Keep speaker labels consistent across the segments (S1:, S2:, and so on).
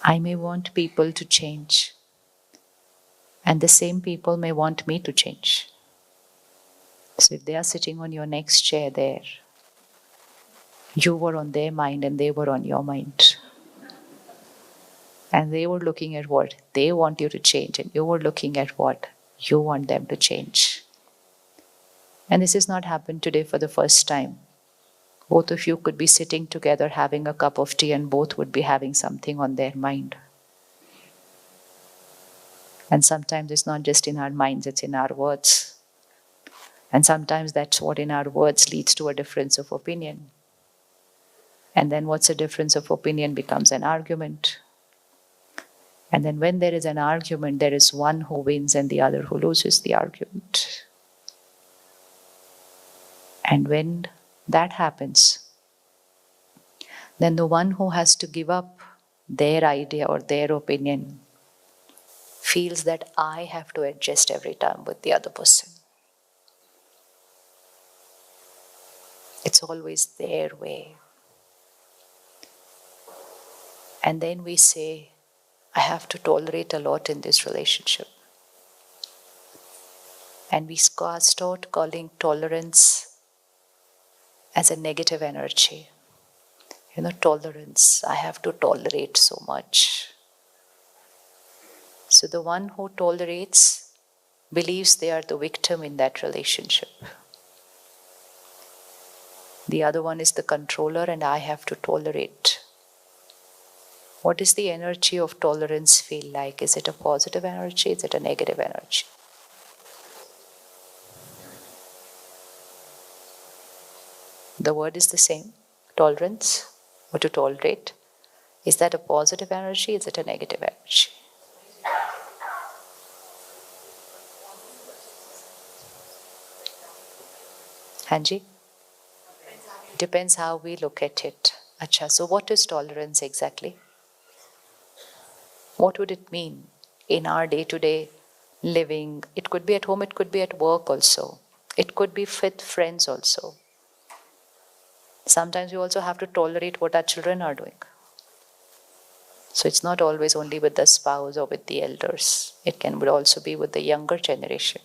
S1: I may want people to change, and the same people may want me to change. So if they are sitting on your next chair there, you were on their mind and they were on your mind. And they were looking at what they want you to change, and you were looking at what you want them to change. And this has not happened today for the first time. Both of you could be sitting together having a cup of tea, and both would be having something on their mind. And sometimes it's not just in our minds, it's in our words. And sometimes that's what in our words leads to a difference of opinion. And then what's a difference of opinion becomes an argument. And then when there is an argument, there is one who wins and the other who loses the argument. And when that happens, then the one who has to give up their idea or their opinion feels that I have to adjust every time with the other person. It's always their way. And then we say, I have to tolerate a lot in this relationship. And we start calling tolerance as a negative energy. Tolerance, I have to tolerate so much. So the one who tolerates believes they are the victim in that relationship. The other one is the controller, and I have to tolerate. What does the energy of tolerance feel like? Is it a positive energy? Is it a negative energy? The word is the same, tolerance, or to tolerate. Is that a positive energy? Is it a negative energy? Hanji? Depends how we look at it. Acha, so what is tolerance exactly? What would it mean in our day-to-day living? It could be at home, it could be at work also. It could be with friends also. Sometimes we also have to tolerate what our children are doing. So it's not always only with the spouse or with the elders. It can also be with the younger generation.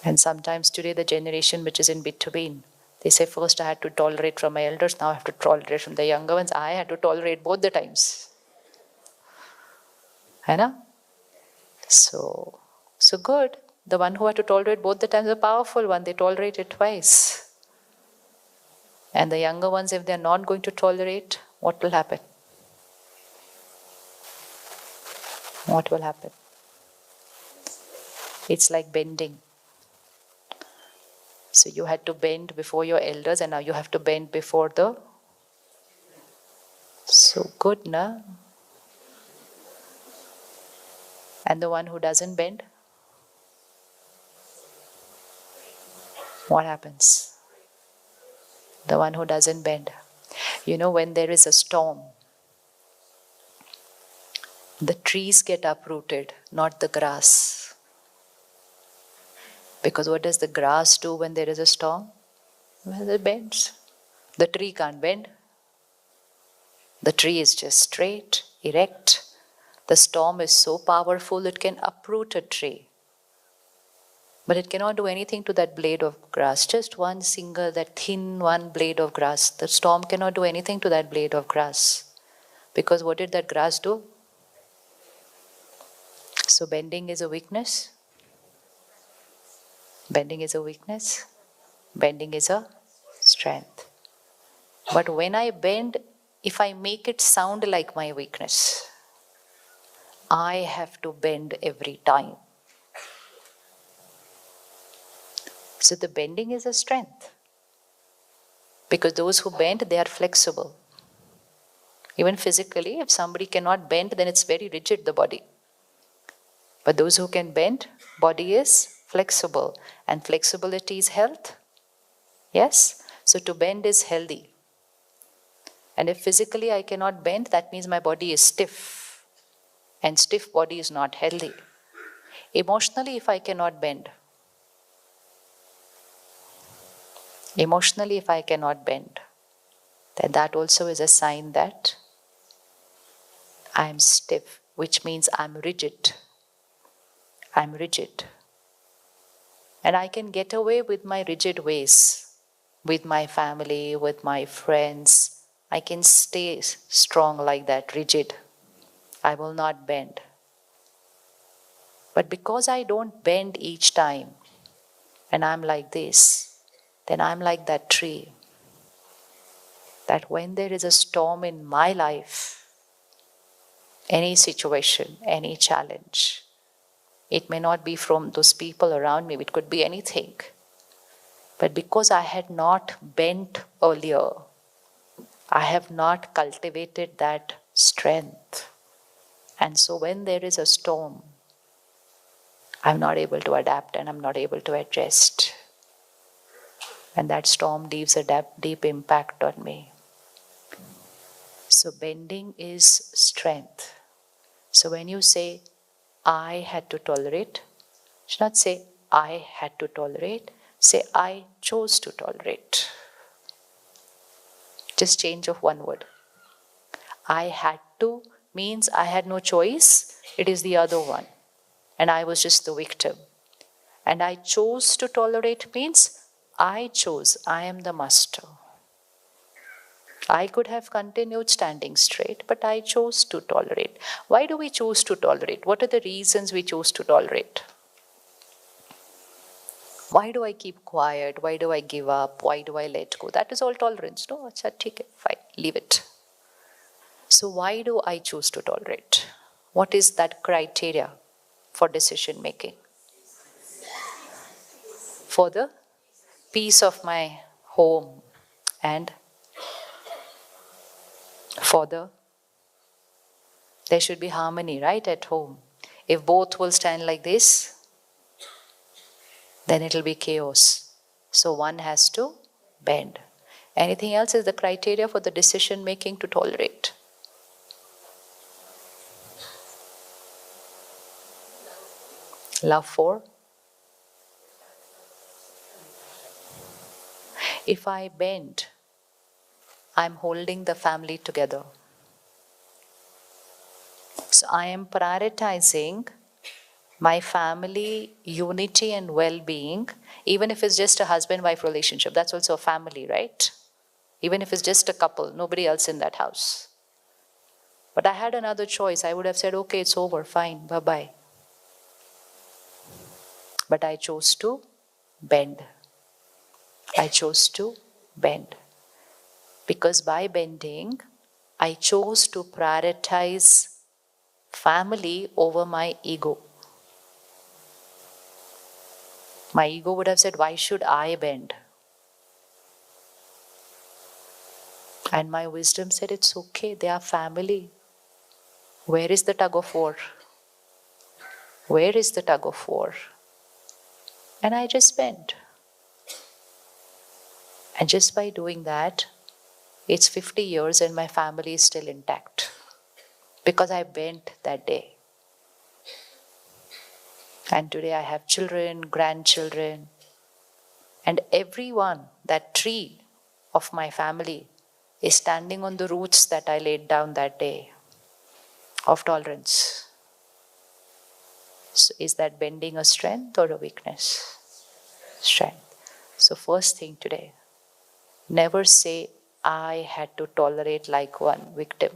S1: And sometimes today the generation which is in between, they say first I had to tolerate from my elders, now I have to tolerate from the younger ones. I had to tolerate both the times. Hai na? So good. The one who had to tolerate both the times is a powerful one. They tolerate it twice. And the younger ones, if they are not going to tolerate, what will happen? What will happen? It's like bending. So you had to bend before your elders, and now you have to bend before the... So good, na? And the one who doesn't bend? What happens? The one who doesn't bend. When there is a storm, the trees get uprooted, not the grass. Because what does the grass do when there is a storm? Well, it bends. The tree can't bend. The tree is just straight, erect. The storm is so powerful it can uproot a tree. But it cannot do anything to that blade of grass. Just one single, that thin one blade of grass. The storm cannot do anything to that blade of grass. Because what did that grass do? So bending is a weakness. Bending is a weakness. Bending is a strength. But when I bend, if I make it sound like my weakness, I have to bend every time. So the bending is a strength. Because those who bend, they are flexible. Even physically, if somebody cannot bend, then it's very rigid, the body. But those who can bend, body is flexible. And flexibility is health. Yes? So to bend is healthy. And if physically I cannot bend, that means my body is stiff. And stiff body is not healthy. Emotionally, if I cannot bend, then that also is a sign that I'm stiff, which means I'm rigid. I'm rigid. And I can get away with my rigid ways, with my family, with my friends. I can stay strong like that, rigid. I will not bend. But because I don't bend each time, and I'm like this, then I'm like that tree. That when there is a storm in my life, any situation, any challenge, it may not be from those people around me, it could be anything. But because I had not bent earlier, I have not cultivated that strength. And so when there is a storm, I'm not able to adapt and I'm not able to adjust. And that storm leaves a deep impact on me. So bending is strength. So when you say, I had to tolerate, you should not say, I had to tolerate. Say, I chose to tolerate. Just change of one word. I had to means I had no choice. It is the other one. And I was just the victim. And I chose to tolerate means I chose. I am the master. I could have continued standing straight, but I chose to tolerate. Why do we choose to tolerate? What are the reasons we choose to tolerate? Why do I keep quiet? Why do I give up? Why do I let go? That is all tolerance. No, acha, theek hai, fine, leave it. So why do I choose to tolerate? What is that criteria for decision making? For the peace of my home and there should be harmony, right, at home. If both will stand like this, then it will be chaos. So one has to bend. Anything else is the criteria for the decision making to tolerate. Love for? If I bend, I'm holding the family together. So I am prioritizing my family unity and well-being, even if it's just a husband-wife relationship. That's also a family, right? Even if it's just a couple, nobody else in that house. But I had another choice. I would have said, okay, it's over, fine, bye-bye. But I chose to bend. I chose to bend. Because by bending, I chose to prioritize family over my ego. My ego would have said, why should I bend? And my wisdom said, it's okay, they are family. Where is the tug of war? Where is the tug of war? And I just bent. And just by doing that, it's 50 years and my family is still intact. Because I bent that day. And today I have children, grandchildren, and everyone, that tree of my family, is standing on the roots that I laid down that day of tolerance. So is that bending a strength or a weakness? Strength. So first thing today, never say, I had to tolerate like one victim.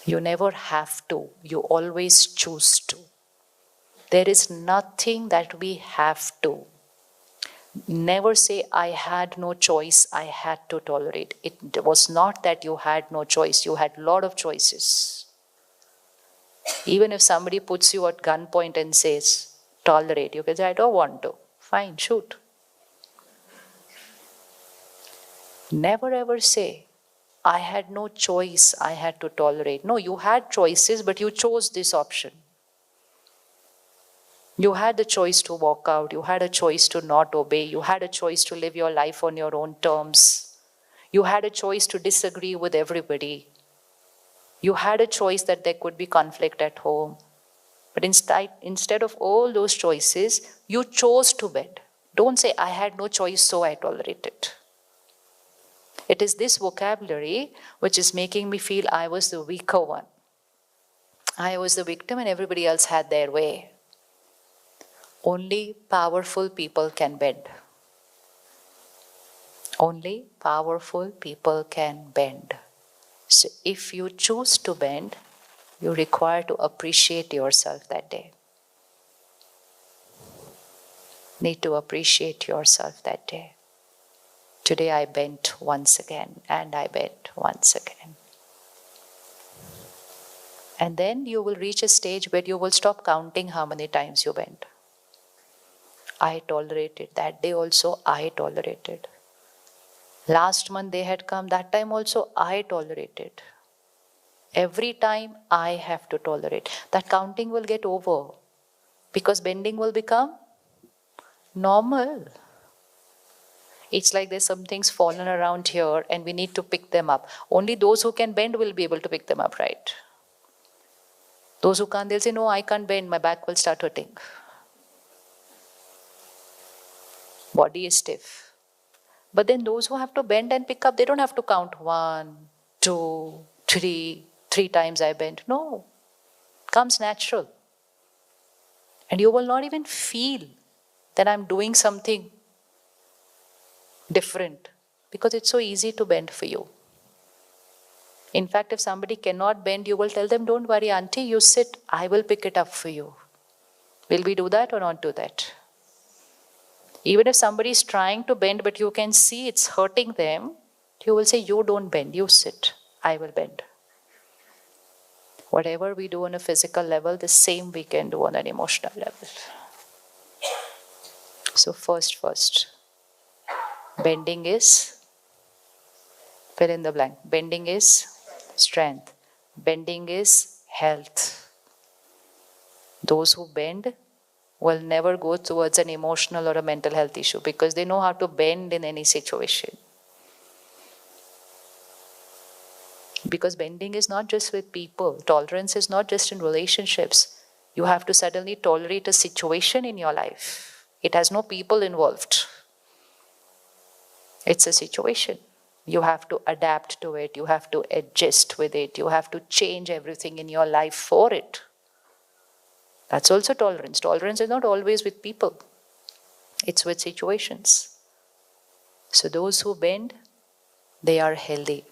S1: You never have to. You always choose to. There is nothing that we have to. Never say, I had no choice, I had to tolerate. It was not that you had no choice, you had a lot of choices. Even if somebody puts you at gunpoint and says, tolerate, you can say, I don't want to. Fine, shoot. Never ever say, I had no choice, I had to tolerate. No, you had choices, but you chose this option. You had the choice to walk out. You had a choice to not obey. You had a choice to live your life on your own terms. You had a choice to disagree with everybody. You had a choice that there could be conflict at home. But instead of all those choices, you chose to bend. Don't say, I had no choice, so I tolerated. It is this vocabulary which is making me feel I was the weaker one. I was the victim and everybody else had their way. Only powerful people can bend. Only powerful people can bend. So if you choose to bend, you require to appreciate yourself that day. Need to appreciate yourself that day. Today I bent once again, and I bent once again. And then you will reach a stage where you will stop counting how many times you bent. I tolerated. That day also I tolerated. Last month they had come, that time also I tolerated. Every time I have to tolerate. That counting will get over because bending will become normal. It's like there's some things fallen around here and we need to pick them up. Only those who can bend will be able to pick them up, right? Those who can't, they'll say, no, I can't bend, my back will start hurting. Body is stiff. But then those who have to bend and pick up, they don't have to count 1, 2, 3, 3 times I bent. No, comes natural. And you will not even feel that I'm doing something different because it's so easy to bend for you. In fact, if somebody cannot bend, you will tell them, don't worry, auntie, you sit, I will pick it up for you. Will we do that or not do that? Even if somebody is trying to bend, but you can see it's hurting them, you will say, you don't bend, you sit, I will bend. Whatever we do on a physical level, the same we can do on an emotional level. So first, bending is, fill in the blank, bending is strength. Bending is health. Those who bend will never go towards an emotional or a mental health issue because they know how to bend in any situation. Because bending is not just with people. Tolerance is not just in relationships. You have to suddenly tolerate a situation in your life. It has no people involved. It's a situation. You have to adapt to it. You have to adjust with it. You have to change everything in your life for it. That's also tolerance. Tolerance is not always with people. It's with situations. So those who bend, they are healthy.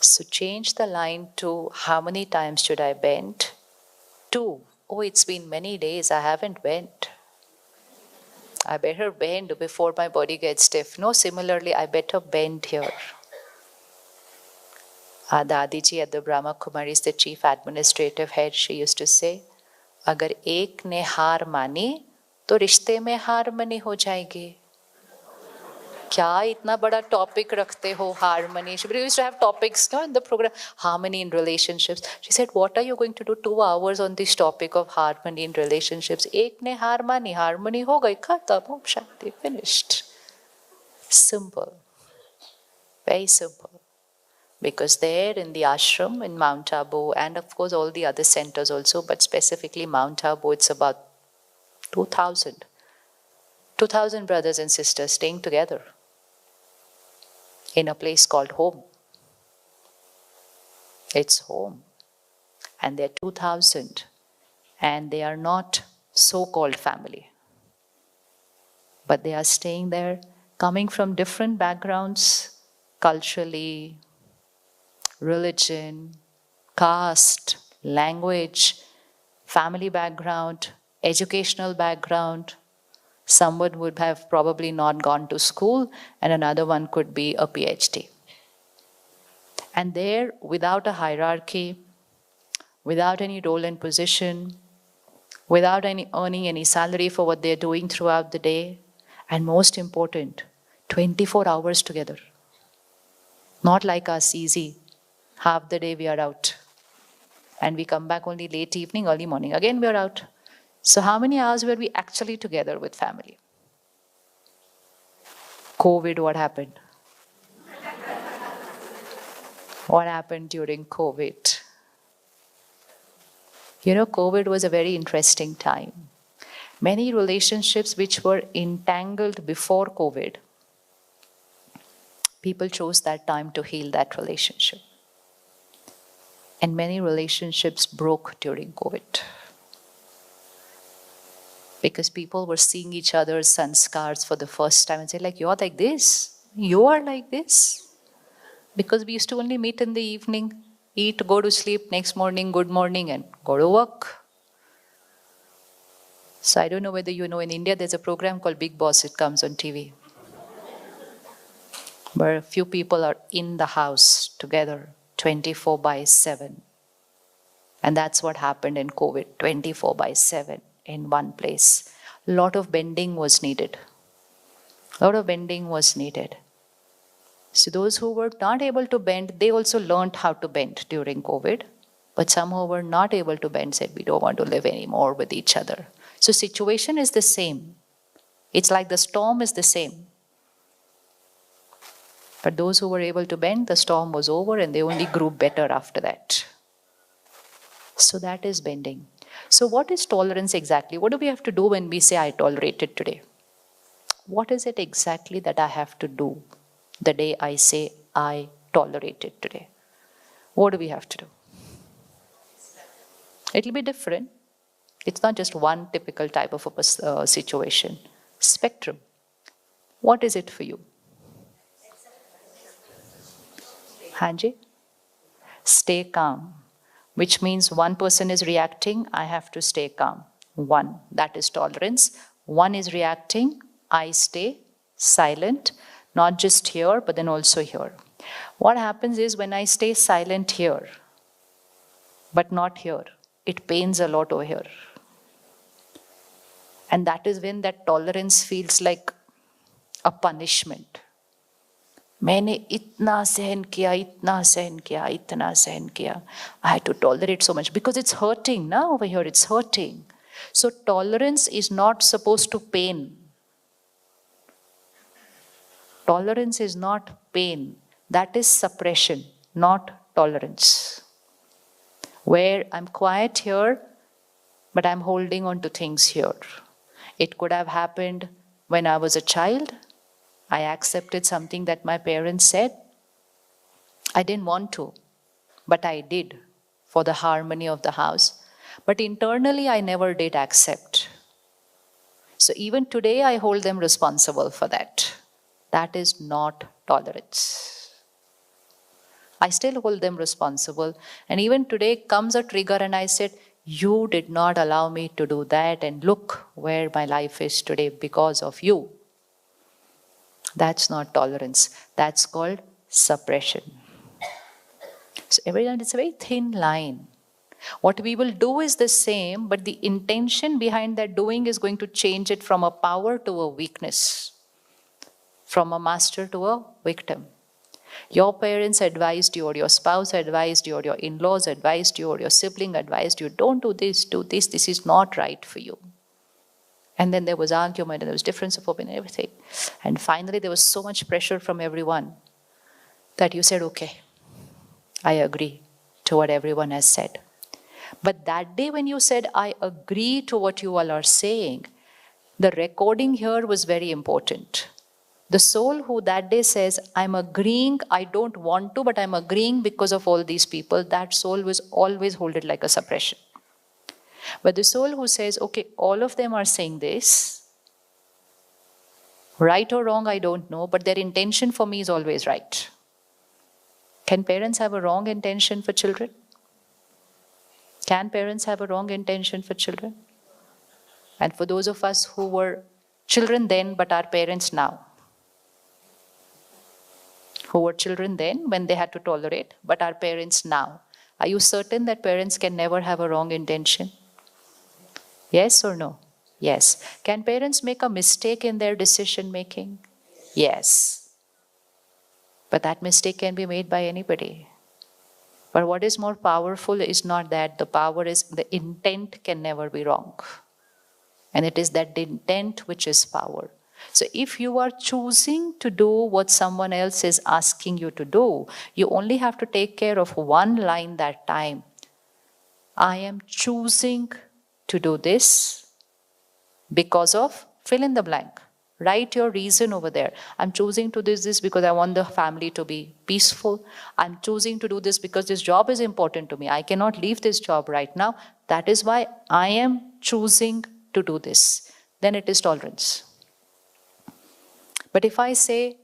S1: So change the line to how many times should I bend? 2. Oh, it's been many days, I haven't bent. I better bend before my body gets stiff. No, similarly, I better bend here. Dadiji at the Brahma Kumari is the chief administrative head. She used to say, अगर एक ने हार मानी तो रिश्ते में harmony हो जाएगी. क्या इतना बड़ा टॉपिक रखते हो harmony? She used to have topics in the program, harmony in relationships. She said, what are you going to do 2 hours on this topic of harmony in relationships? एक ने हार मानी, harmony हो गई, खत्म, शांति, finished. Simple. Very simple. Because there in the ashram in Mount Abu, and of course all the other centers also, but specifically Mount Abu, it's about 2,000 brothers and sisters staying together in a place called home. It's home. And they're 2,000. And they are not so-called family. But they are staying there, coming from different backgrounds, culturally, religion, caste, language, family background, educational background. Someone would have probably not gone to school and another one could be a PhD. And there, without a hierarchy, without any role and position, without any earning any salary for what they're doing throughout the day, and most important, 24 hours together. Not like us, easy. Half the day we are out. And we come back only late evening, early morning. Again we are out. So how many hours were we actually together with family? COVID, what happened? What happened during COVID? You know, COVID was a very interesting time. Many relationships which were entangled before COVID, People chose that time to heal that relationship. And many relationships broke during COVID. Because people were seeing each other's sanskars for the first time and say, like, you're like this, you are like this. Because we used to only meet in the evening, eat, go to sleep, next morning, good morning, and go to work. So I don't know whether you know, in India there's a program called Big Boss, it comes on TV. Where a few people are in the house together, 24/7. And that's what happened in COVID, 24/7 in one place. A lot of bending was needed. A lot of bending was needed. So those who were not able to bend, they also learned how to bend during COVID. But some who were not able to bend said, we don't want to live anymore with each other. So situation is the same. It's like the storm is the same. But those who were able to bend, the storm was over and they only grew better after that. So that is bending. So what is tolerance exactly? What do we have to do when we say, I tolerate it today? What is it exactly that I have to do the day I say, I tolerate it today? What do we have to do? It'll be different. It's not just one typical type of a situation. Spectrum. What is it for you? Hanji? Stay calm. Which means one person is reacting, I have to stay calm. One, that is tolerance. One is reacting, I stay silent, not just here, but then also here. What happens is when I stay silent here, but not here, it pains a lot over here. And that is when that tolerance feels like a punishment. मैंने इतना सहन किया, इतना सहन किया, इतना सहन किया. I had to tolerate so much because it's hurting now over here, it's hurting. So tolerance is not supposed to pain. Tolerance is not pain. That is suppression, not tolerance. Where I'm quiet here, but I'm holding on to things here. It could have happened when I was a child. I accepted something that my parents said. I didn't want to, but I did for the harmony of the house. But internally, I never did accept. So even today, I hold them responsible for that. That is not tolerance. I still hold them responsible. And even today comes a trigger and I said, you did not allow me to do that, and look where my life is today because of you. That's not tolerance. That's called suppression. So everyone, it's a very thin line. What we will do is the same, but the intention behind that doing is going to change it from a power to a weakness, from a master to a victim. Your parents advised you, or your spouse advised you, or your in-laws advised you, or your sibling advised you, don't do this, this is not right for you. And then there was argument and there was difference of opinion and everything. And finally there was so much pressure from everyone that you said, okay, I agree to what everyone has said. But that day when you said, I agree to what you all are saying, the recording here was very important. The soul who that day says, I'm agreeing, I don't want to, but I'm agreeing because of all these people, that soul was always hold it like a suppression. But the soul who says, okay, all of them are saying this, right or wrong, I don't know, but their intention for me is always right. Can parents have a wrong intention for children? Can parents have a wrong intention for children? And for those of us who were children then but are parents now, who were children then when they had to tolerate but are parents now, are you certain that parents can never have a wrong intention? Yes or no? Yes. Can parents make a mistake in their decision making? Yes. But that mistake can be made by anybody. But what is more powerful is not that. The power is the intent can never be wrong. And it is that intent which is power. So if you are choosing to do what someone else is asking you to do, you only have to take care of one line that time. I am choosing to do this because of fill in the blank. Write your reason over there. I'm choosing to do this because I want the family to be peaceful. I'm choosing to do this because this job is important to me. I cannot leave this job right now. That is why I am choosing to do this. Then it is tolerance. But if I say,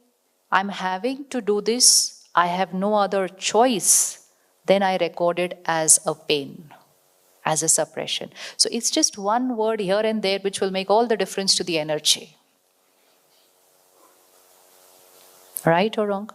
S1: I'm having to do this, I have no other choice, then I record it as a pain, as a suppression. So it's just one word here and there which will make all the difference to the energy. Right or wrong?